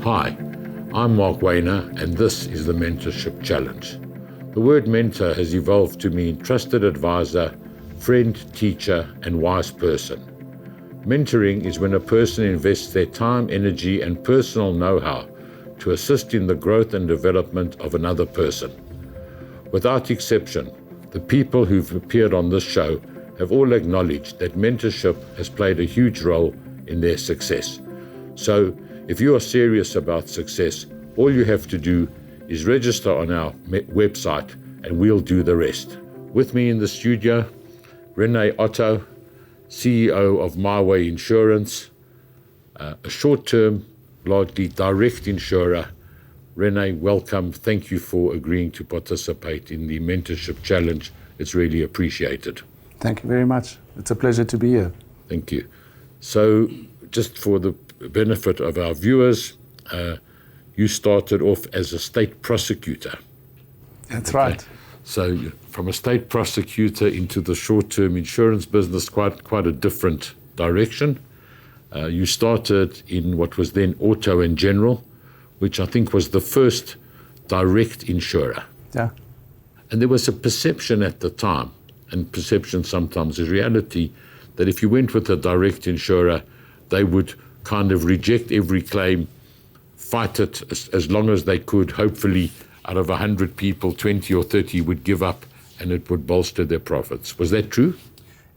Hi, I'm Marc Wainer, and this is the Mentorship Challenge. The word mentor has evolved to mean trusted advisor, friend, teacher, and wise person. Mentoring is when a person invests their time, energy, and personal know-how to assist in the growth and development of another person. Without exception, the people who've appeared on this show have all acknowledged that mentorship has played a huge role in their success. So, if you are serious about success, all you have to do is register on our website and we'll do the rest. With me in the studio, Rene Otto, CEO of MiWay Insurance, a short-term, largely direct insurer. Rene, welcome. Thank you for agreeing to participate in the Mentorship Challenge. It's really appreciated. Thank you very much. It's a pleasure to be here. Thank you. So, just for the benefit of our viewers, you started off as a state prosecutor. That's right. So from a state prosecutor into the short-term insurance business, quite a different direction. You started in what was then Auto and General, which I think was the first direct insurer. Yeah. And there was a perception at the time, and perception sometimes is reality, that if you went with a direct insurer, they would kind of reject every claim, fight it as long as they could. Hopefully, out of 100 people, 20 or 30 would give up and it would bolster their profits. Was that true?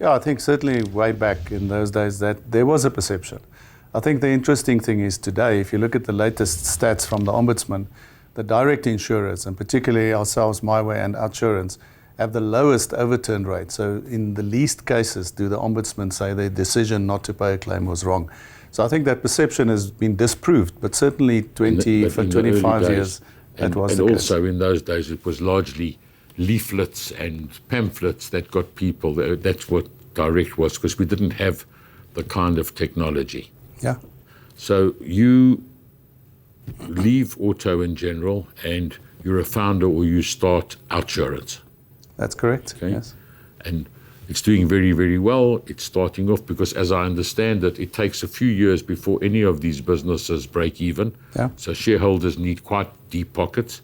Yeah, I think certainly way back in those days that there was a perception. I think the interesting thing is today, if you look at the latest stats from the Ombudsman, the direct insurers, and particularly ourselves, MiWay and Outsurance, have the lowest overturn rate. So in the least cases do the Ombudsman say their decision not to pay a claim was wrong. So I think that perception has been disproved, but certainly 25 years, that was the case. And also in those days, it was largely leaflets and pamphlets that got people, that's what direct was, because we didn't have the kind of technology. Yeah. So you leave Auto and General and you're a founder, or you start Outsurance. That's correct, okay? Yes. And it's doing very, very well. It's starting off because, as I understand it takes a few years before any of these businesses break even. Yeah. So shareholders need quite deep pockets.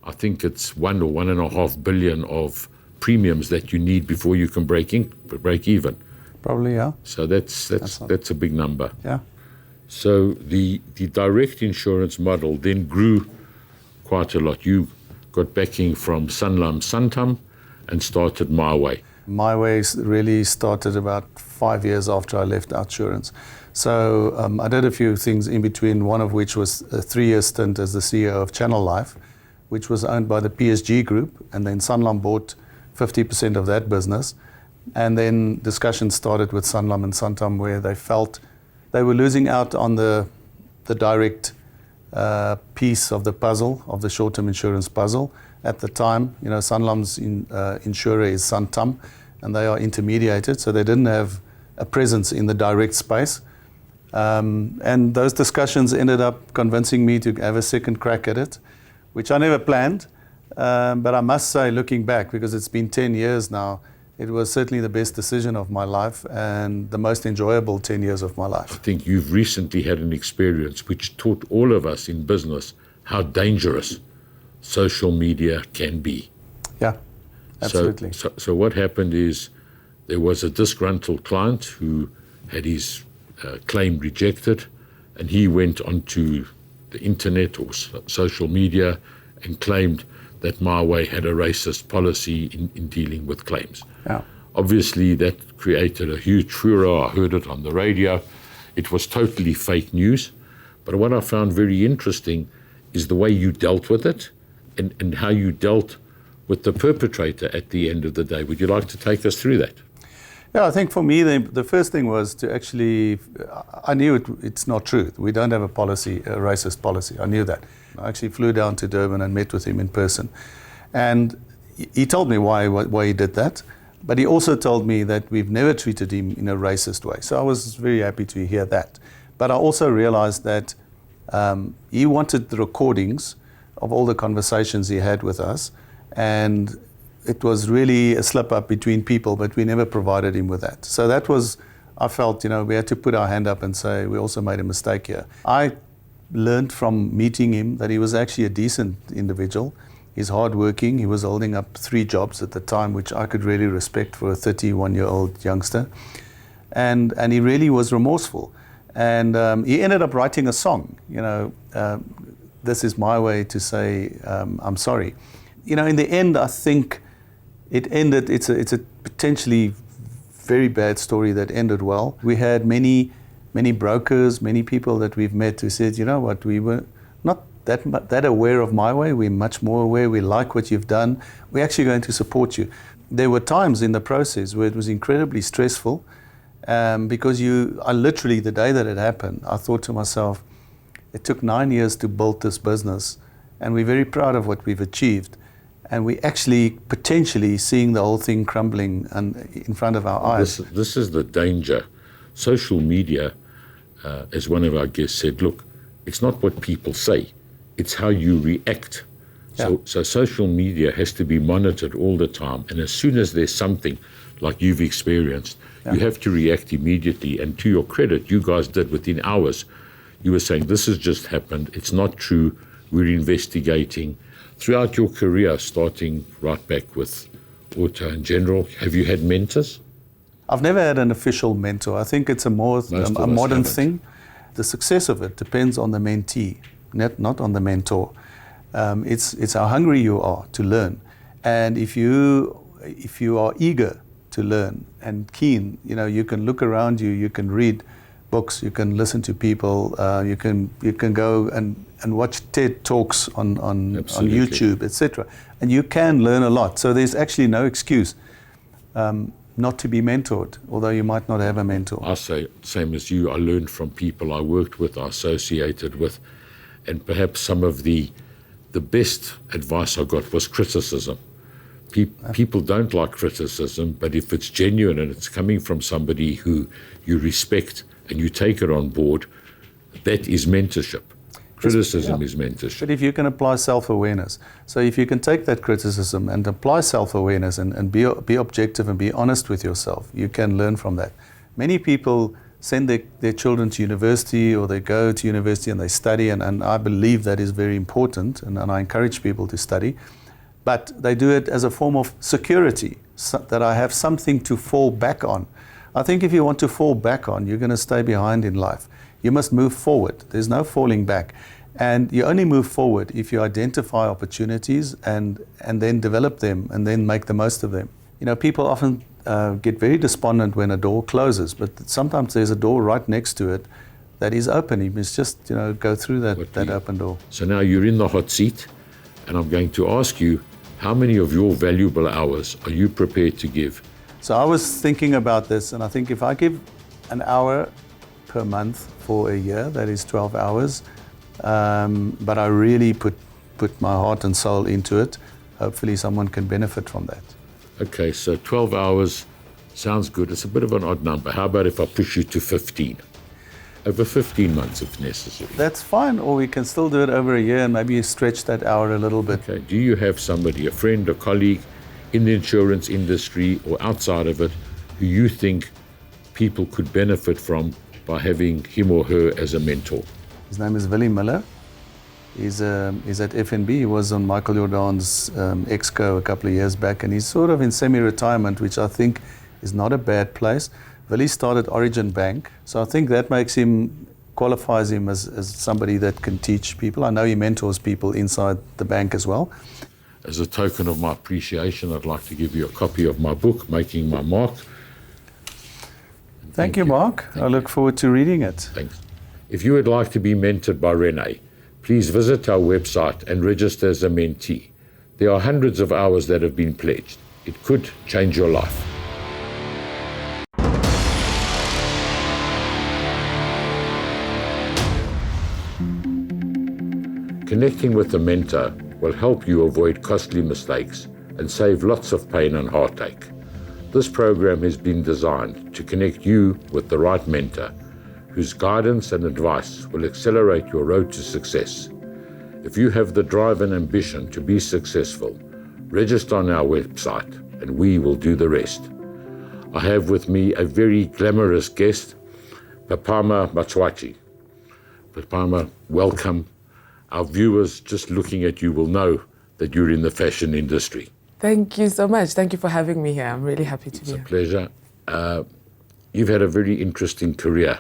I think it's 1 or 1.5 billion of premiums that you need before you can break even. Probably, yeah. So that's a big number. Yeah. So the direct insurance model then grew quite a lot. You got backing from Sanlam and started MiWay. MiWay really started about 5 years after I left Outsurance. So I did a few things in between, one of which was a 3-year stint as the CEO of Channel Life, which was owned by the PSG Group, and then Sanlam bought 50% of that business. And then discussions started with Sanlam and Santam where they felt they were losing out on the direct piece of the puzzle, of the short-term insurance puzzle. At the time, Sanlam's insurer is Santam, and they are intermediated, so they didn't have a presence in the direct space. And those discussions ended up convincing me to have a second crack at it, which I never planned. But I must say, looking back, because it's been 10 years now, it was certainly the best decision of my life and the most enjoyable 10 years of my life. I think you've recently had an experience which taught all of us in business how dangerous social media can be. Yeah, absolutely. So what happened is there was a disgruntled client who had his claim rejected, and he went onto the internet or social media and claimed that MiWay had a racist policy in dealing with claims. Yeah. Obviously, that created a huge furor. I heard it on the radio. It was totally fake news. But what I found very interesting is the way you dealt with it and how you dealt with the perpetrator at the end of the day. Would you like to take us through that? Yeah, I think for me, the first thing was to actually, I knew it's not true. We don't have a racist policy. I knew that. I actually flew down to Durban and met with him in person. And he told me why he did that. But he also told me that we've never treated him in a racist way. So I was very happy to hear that. But I also realized that he wanted the recordings of all the conversations he had with us. And it was really a slip up between people, but we never provided him with that. So that was, I felt, we had to put our hand up and say, we also made a mistake here. I learned from meeting him that he was actually a decent individual. He's hardworking. He was holding up 3 jobs at the time, which I could really respect for a 31-year-old youngster. And he really was remorseful. And he ended up writing a song, this is my way to say I'm sorry. In the end, I think it ended, it's a potentially very bad story that ended well. We had many brokers, many people that we've met who said, you know what, we were not that aware of MiWay. We're much more aware. We like what you've done. We're actually going to support you. There were times in the process where it was incredibly stressful because I literally, the day that it happened, I thought to myself, it took 9 years to build this business, and we're very proud of what we've achieved. And we actually potentially seeing the whole thing crumbling in front of our eyes. This is the danger. Social media, as one of our guests said, look, it's not what people say, it's how you react. Yeah. So social media has to be monitored all the time. And as soon as there's something like you've experienced, you have to react immediately. And to your credit, you guys did within hours. You were saying, this has just happened, it's not true, we're investigating. Throughout your career, starting right back with Otto in general, have you had mentors? I've never had an official mentor. I think it's a modern thing. The success of it depends on the mentee, not on the mentor. It's how hungry you are to learn. And if you are eager to learn and keen, you can look around you, you can read books, you can listen to people, you can go and watch TED Talks on YouTube, etc. And you can learn a lot. So there's actually no excuse not to be mentored, although you might not have a mentor. I say, same as you, I learned from people I worked with, I associated with, and perhaps some of the best advice I got was criticism. People don't like criticism, but if it's genuine and it's coming from somebody who you respect and you take it on board, that is mentorship. Criticism is mentorship. But if you can apply self-awareness, so if you can take that criticism and apply self-awareness and be objective and be honest with yourself, you can learn from that. Many people send their children to university, or they go to university and they study, and I believe that is very important, and I encourage people to study, but they do it as a form of security, so that I have something to fall back on. I think if you want to fall back on, you're going to stay behind in life. You must move forward. There's no falling back. And you only move forward if you identify opportunities and then develop them and then make the most of them. People often get very despondent when a door closes, but sometimes there's a door right next to it that is open. You must just go through that open door. So now you're in the hot seat, and I'm going to ask you, how many of your valuable hours are you prepared to give? So I was thinking about this, and I think if I give an hour per month for a year, that is 12 hours, but I really put my heart and soul into it, hopefully someone can benefit from that. Okay, so 12 hours sounds good. It's a bit of an odd number. How about if I push you to 15? Over 15 months if necessary. That's fine, or we can still do it over a year and maybe stretch that hour a little bit. Okay, do you have somebody, a friend, a colleague, in the insurance industry or outside of it, who you think people could benefit from by having him or her as a mentor? His name is Willie Miller. He's at FNB. He was on Michael Jordan's Exco a couple of years back, and he's sort of in semi-retirement, which I think is not a bad place. Willie started Origin Bank, so I think that qualifies him as somebody that can teach people. I know he mentors people inside the bank as well. As a token of my appreciation, I'd like to give you a copy of my book, Making My Mark. Thank you, Mark. I look forward to reading it. Thanks. If you would like to be mentored by Rene, please visit our website and register as a mentee. There are hundreds of hours that have been pledged. It could change your life. Connecting with a mentor will help you avoid costly mistakes and save lots of pain and heartache. This program has been designed to connect you with the right mentor, whose guidance and advice will accelerate your road to success. If you have the drive and ambition to be successful, register on our website and we will do the rest. I have with me a very glamorous guest, Papama Mtwisha. Papama, welcome. Our viewers just looking at you will know that you're in the fashion industry. Thank you so much. Thank you for having me here. I'm really happy to be here. It's a pleasure. You've had a very interesting career.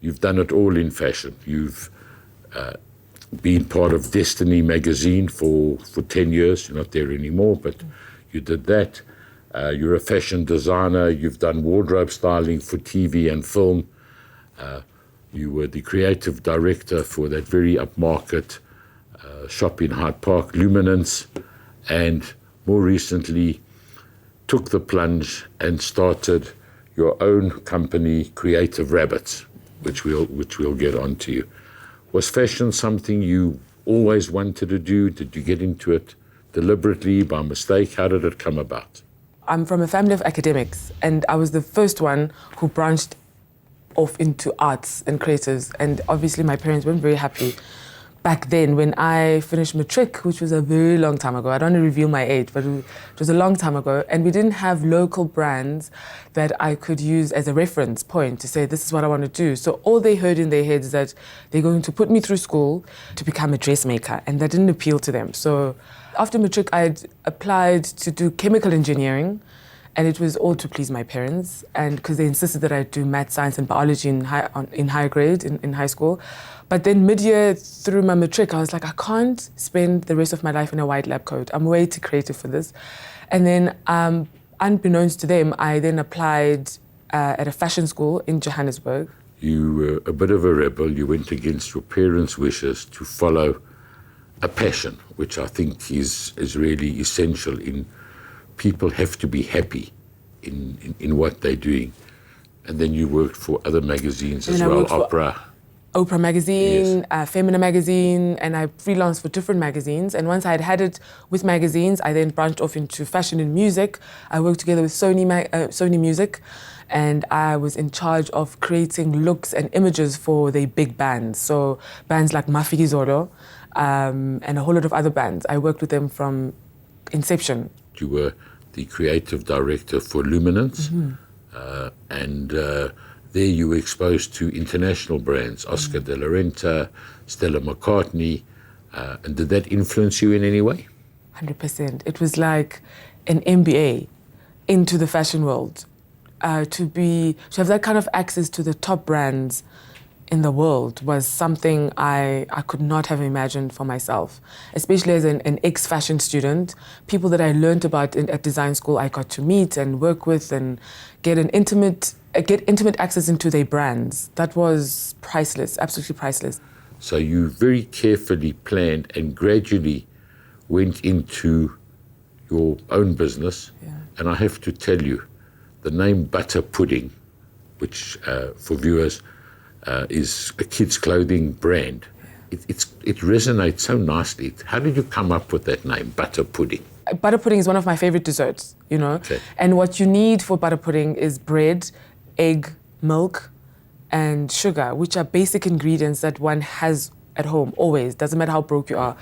You've done it all in fashion. You've been part of Destiny magazine for 10 years. You're not there anymore, but you did that. You're a fashion designer. You've done wardrobe styling for TV and film. You were the creative director for that very upmarket shop in Hyde Park, Luminance, and more recently took the plunge and started your own company, Creative Rabbits, which we'll get onto. Was fashion something you always wanted to do? Did you get into it deliberately, by mistake? How did it come about? I'm from a family of academics, and I was the first one who branched off into arts and creatives. And obviously my parents weren't very happy back then when I finished matric, which was a very long time ago. I don't want to reveal my age, but it was a long time ago. And we didn't have local brands that I could use as a reference point to say, this is what I want to do. So all they heard in their heads is that they're going to put me through school to become a dressmaker. And that didn't appeal to them. So after matric, I'd applied to do chemical engineering. And it was all to please my parents, and because they insisted that I do math, science, and biology in high grade, in high school. But then mid-year through my matric, I was like, I can't spend the rest of my life in a white lab coat. I'm way too creative for this. And then, unbeknownst to them, I then applied at a fashion school in Johannesburg. You were a bit of a rebel. You went against your parents' wishes to follow a passion, which I think is really essential in people have to be happy in what they're doing. And then you worked for other magazines as well, Oprah magazine, yes. Femina magazine, and I freelanced for different magazines. And once I had had it with magazines, I then branched off into fashion and music. I worked together with Sony Music, and I was in charge of creating looks and images for the big bands. So bands like Mafikizolo and a whole lot of other bands. I worked with them from inception. You were the creative director for Luminance, and there you were exposed to international brands, Oscar de la Renta, Stella McCartney, and did that influence you in any way? 100%. It was like an MBA into the fashion world. To have that kind of access to the top brands in the world was something I could not have imagined for myself, especially as an ex-fashion student. People that I learned about at design school, I got to meet and work with and get intimate access into their brands. That was priceless, absolutely priceless. So you very carefully planned and gradually went into your own business. Yeah. And I have to tell you, the name Butter Pudding, which for viewers, is a kids' clothing brand. It resonates so nicely. How did you come up with that name, Butter Pudding? Butter pudding is one of my favorite desserts, you know. Okay. And what you need for butter pudding is bread, egg, milk, and sugar, which are basic ingredients that one has at home always. Doesn't matter how broke you are.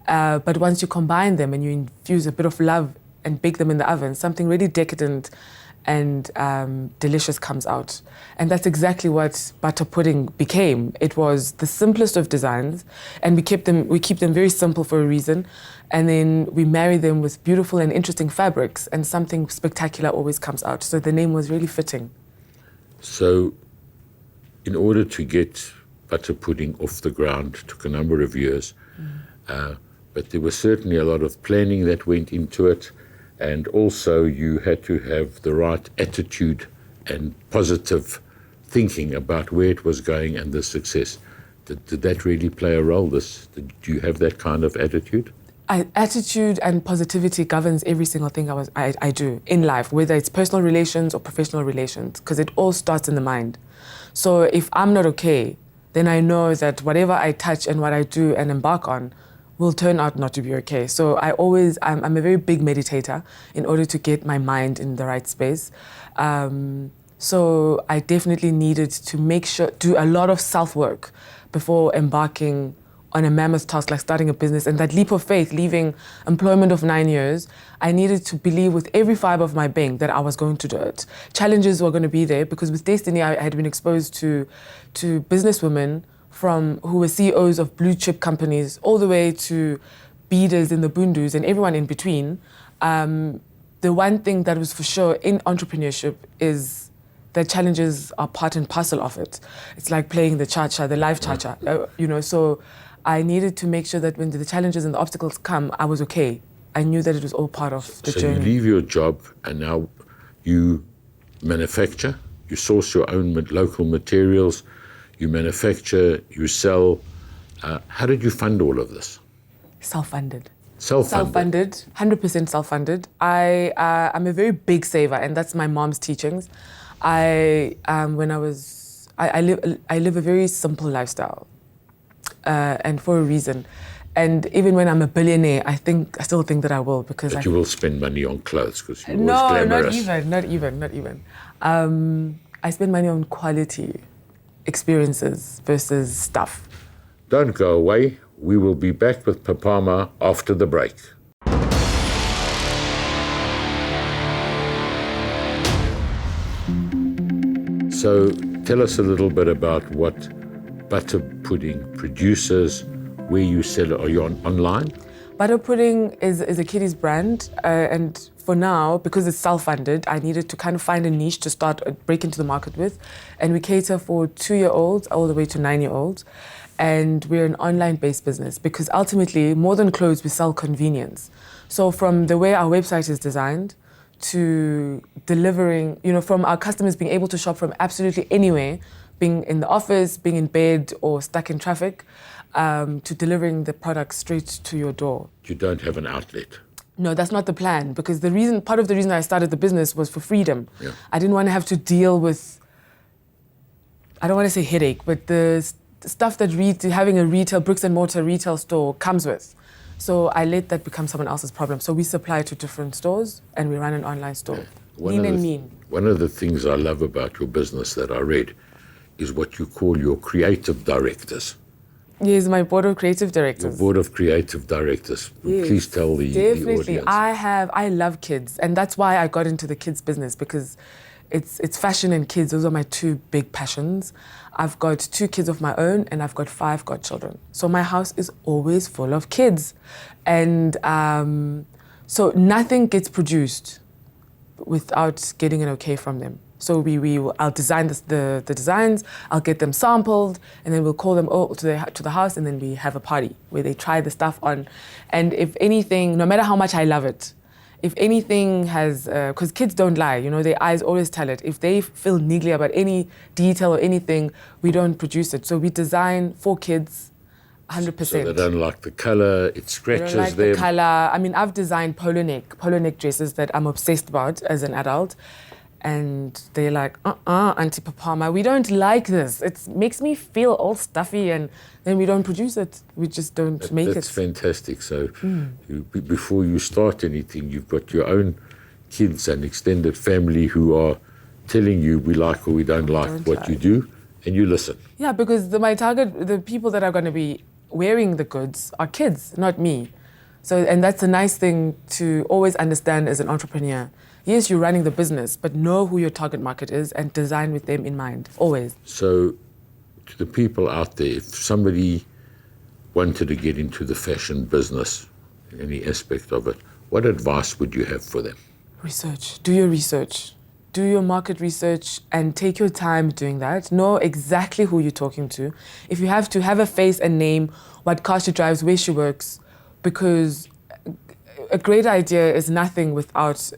But once you combine them and you infuse a bit of love and bake them in the oven, something really decadent and delicious comes out. And that's exactly what butter pudding became. It was the simplest of designs, and we keep them very simple for a reason. And then we marry them with beautiful and interesting fabrics, and something spectacular always comes out. So the name was really fitting. So in order to get butter pudding off the ground, it took a number of years, but there was certainly a lot of planning that went into it. And also you had to have the right attitude and positive thinking about where it was going and the success. Did that really play a role? Do you have that kind of attitude? Attitude and positivity governs every single thing I do in life, whether it's personal relations or professional relations, because it all starts in the mind. So if I'm not okay, then I know that whatever I touch and what I do and embark on will turn out not to be okay. So I'm a very big meditator in order to get my mind in the right space. So I definitely needed to do a lot of self-work before embarking on a mammoth task like starting a business, and that leap of faith, leaving employment of 9 years, I needed to believe with every fiber of my being that I was going to do it. Challenges were going to be there because with Destiny, I had been exposed to businesswomen who were CEOs of blue chip companies all the way to beaders in the Bundus and everyone in between, the one thing that was for sure in entrepreneurship is that challenges are part and parcel of it. It's like playing the cha-cha, the live cha-cha, so I needed to make sure that when the challenges and the obstacles come, I was okay. I knew that it was all part of the journey. So you leave your job and now you manufacture, you source your own local materials, you manufacture, you sell. How did you fund all of this? Self-funded. Self-funded? 100% self-funded. I'm a very big saver, and that's my mom's teachings. I live a very simple lifestyle, and for a reason. And even when I'm a billionaire, I still think that I will, because you will spend money on clothes because you're always glamorous. not even. I spend money on quality experiences versus stuff. Don't go away. We will be back with Papama after the break. So tell us a little bit about what butter pudding produces, where you sell it. Are you online? Butter pudding is a kiddies brand, and for now, because it's self-funded, I needed to kind of find a niche to break into the market with, and we cater for 2-year-olds all the way to 9-year-olds, and we're an online-based business because ultimately, more than clothes, we sell convenience. So from the way our website is designed to delivering, from our customers being able to shop from absolutely anywhere, being in the office, being in bed or stuck in traffic, to delivering the product straight to your door. You don't have an outlet? No, that's not the plan, because part of the reason I started the business was for freedom. Yeah. I didn't want to have to deal with, I don't want to say headache, but the stuff that having a bricks and mortar retail store comes with. So I let that become someone else's problem. So we supply to different stores and we run an online store. Lean and mean. One of the things I love about your business that I read is what you call your creative directors. Yes, my board of creative directors. Your board of creative directors. Yes, please tell the audience. I love kids, and that's why I got into the kids business, because it's fashion and kids. Those are my two big passions. I've got 2 kids of my own, and I've got 5 godchildren. So my house is always full of kids, and so nothing gets produced without getting an okay from them. So I'll design the designs, I'll get them sampled, and then we'll call them to the house, and then we have a party where they try the stuff on. And if anything, no matter how much I love it, if anything has, because kids don't lie, their eyes always tell it. If they feel niggly about any detail or anything, we don't produce it. So we design for kids 100%. So they don't like the color, it scratches them. They don't like the color. I mean, I've designed polo neck dresses that I'm obsessed about as an adult. And they're like, Auntie Papama, we don't like this. It makes me feel all stuffy, and then we don't produce it. We just don't make it. That's fantastic. So before you start anything, you've got your own kids and extended family who are telling you we like or we don't like what you do, and you listen. Yeah, because my target, the people that are going to be wearing the goods are kids, not me. So, and that's a nice thing to always understand as an entrepreneur. Yes, you're running the business, but know who your target market is and design with them in mind, always. So to the people out there, if somebody wanted to get into the fashion business, any aspect of it, what advice would you have for them? Research. Do your research. Do your market research and take your time doing that. Know exactly who you're talking to. If you have to, have a face and name, what car she drives, where she works, because a great idea is nothing without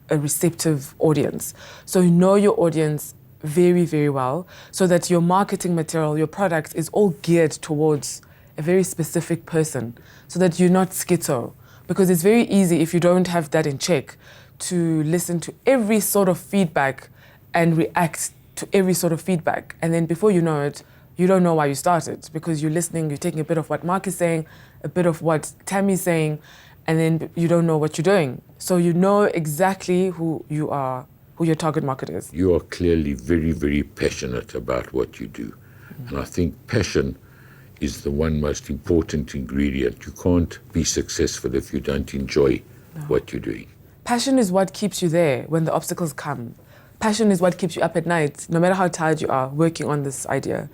a receptive audience. So know your audience very, very well, so that your marketing material, your product is all geared towards a very specific person, so that you're not schizo. Because it's very easy, if you don't have that in check, to listen to every sort of feedback and react to every sort of feedback. And then before you know it, you don't know why you started, because you're listening, you're taking a bit of what Marc is saying, a bit of what Tammy's saying, and then you don't know what you're doing. So you know exactly who you are, who your target market is. You are clearly very, very passionate about what you do. And I think passion is the one most important ingredient. You can't be successful if you don't enjoy what you're doing. Passion is what keeps you there when the obstacles come. Passion is what keeps you up at night, no matter how tired you are, working on this idea.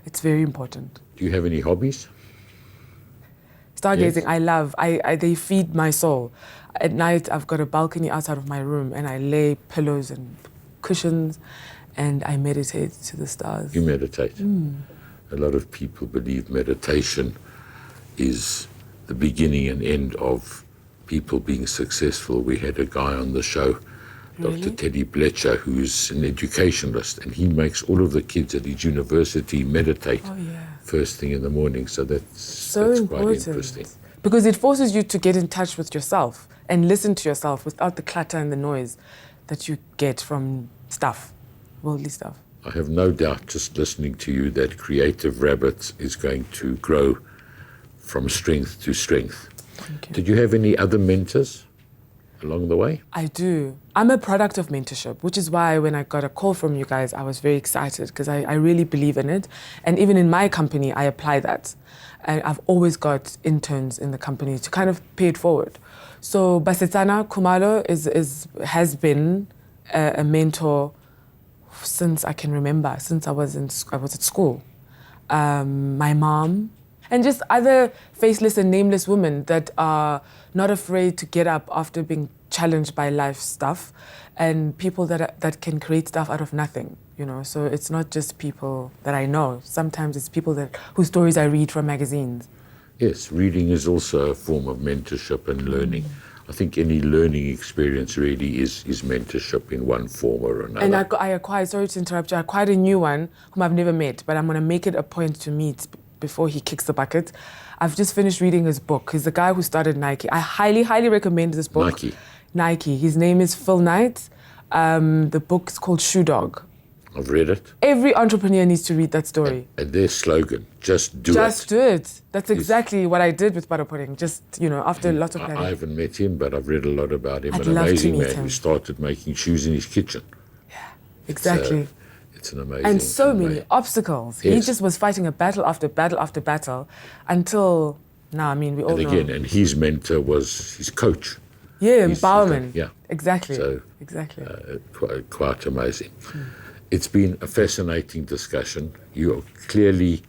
It's very important. Do you have any hobbies? Stargazing, Yes. I love. They feed my soul. At night, I've got a balcony outside of my room, and I lay pillows and cushions, and I meditate to the stars. You meditate. A lot of people believe meditation is the beginning and end of people being successful. We had a guy on the show, Really? Dr. Teddy Blecher, who's an educationalist, and he makes all of the kids at his university meditate Oh, yeah. first thing in the morning. So that's So quite important. interesting. Because it forces you to get in touch with yourself and listen to yourself without the clutter and the noise that you get from stuff, worldly stuff. I have no doubt, just listening to you, that Creative Rabbits is going to grow from strength to strength. Thank you. Did you have any other mentors along the way? I do. I'm a product of mentorship, which is why when I got a call from you guys, I was very excited because I really believe in it. And even in my company, I apply that. And I've always got interns in the company to kind of pay it forward. So Basetsana Kumalo has been a mentor since I can remember, since I was at school. My mom, and just other faceless and nameless women that are not afraid to get up after being challenged by life stuff, and people that can create stuff out of nothing, So it's not just people that I know. Sometimes it's people whose stories I read from magazines. Yes, reading is also a form of mentorship and learning. I think any learning experience really is mentorship in one form or another. And I acquired, sorry to interrupt you, I acquired a new one whom I've never met, but I'm going to make it a point to meet before he kicks the bucket. I've just finished reading his book. He's the guy who started Nike. I highly, highly recommend this book. Nike. His name is Phil Knight. The book's called Shoe Dog. I've read it. Every entrepreneur needs to read that story. And their slogan, just do it. Just do it. That's exactly what I did with butter pudding. Just, after lots of planning. I haven't met him, but I've read a lot about him. I'd An love to amazing meet man him. who started making shoes in his kitchen. Exactly. It's an amazing... And so many obstacles. Yes. He just was fighting a battle after battle after battle until now. I mean, we all know. And his mentor was his coach. Yeah, He's- empowerment. yeah. Exactly. So, exactly. Quite amazing. It's been a fascinating discussion. You clearly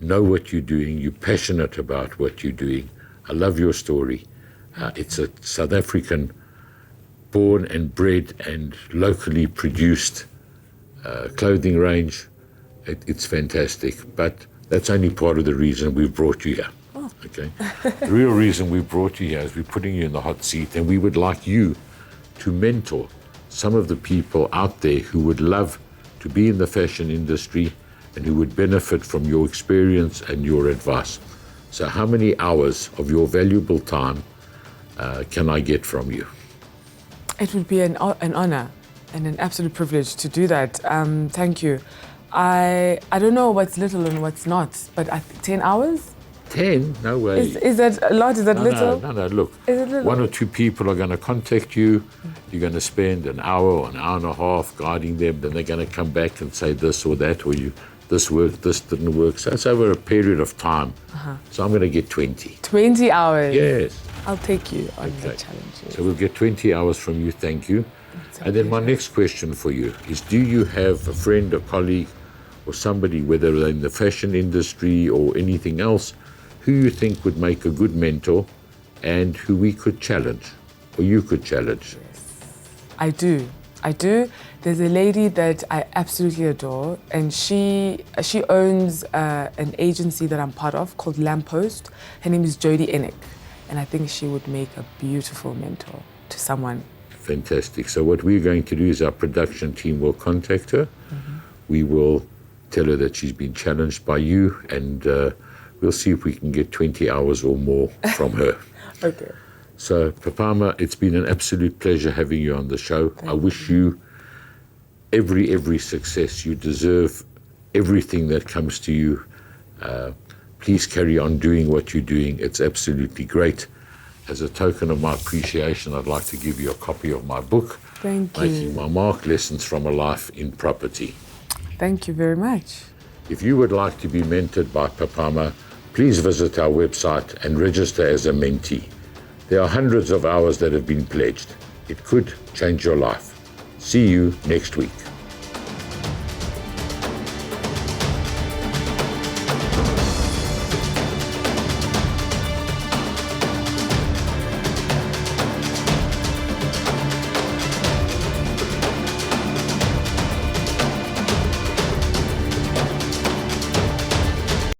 know what you're doing. You're passionate about what you're doing. I love your story. It's a South African born and bred and locally produced clothing range. It's fantastic. But that's only part of the reason we've brought you here. Oh. Okay. The real reason we brought you here is we're putting you in the hot seat, and we would like you to mentor some of the people out there who would love to be in the fashion industry and who would benefit from your experience and your advice. So how many hours of your valuable time can I get from you? It would be an honor and an absolute privilege to do that. Thank you. I don't know what's little and what's not, but 10 hours? 10? No way. Is that a lot? Is that little? No. Look, Is it little? one or two people are going to contact you. You're going to spend an hour or an hour and a half guiding them. Then they're going to come back and say this or that, or this worked, this didn't work. So it's over a period of time. So I'm going to get 20. 20 hours? Yes. I'll take you on the challenge. So we'll get 20 hours from you. Thank you. And then my next question for you is, do you have a friend, a colleague, or somebody, whether they're in the fashion industry or anything else, who you think would make a good mentor and who we could challenge, or you could challenge? I do. There's a lady that I absolutely adore, and she owns an agency that I'm part of called Lamppost. Her name is Jodie Enoch, and I think she would make a beautiful mentor to someone. Fantastic. So what we're going to do is our production team will contact her. We will tell her that she's been challenged by you, and we'll see if we can get 20 hours or more from her. Okay. So, Papama, it's been an absolute pleasure having you on the show. I wish you every success. You deserve everything that comes to you. Please carry on doing what you're doing. It's absolutely great. As a token of my appreciation, I'd like to give you a copy of my book, Thank you. Making My Mark, Lessons from a Life in Property. Thank you very much. If you would like to be mentored by Papama, please visit our website and register as a mentee. There are hundreds of hours that have been pledged. It could change your life. See you next week.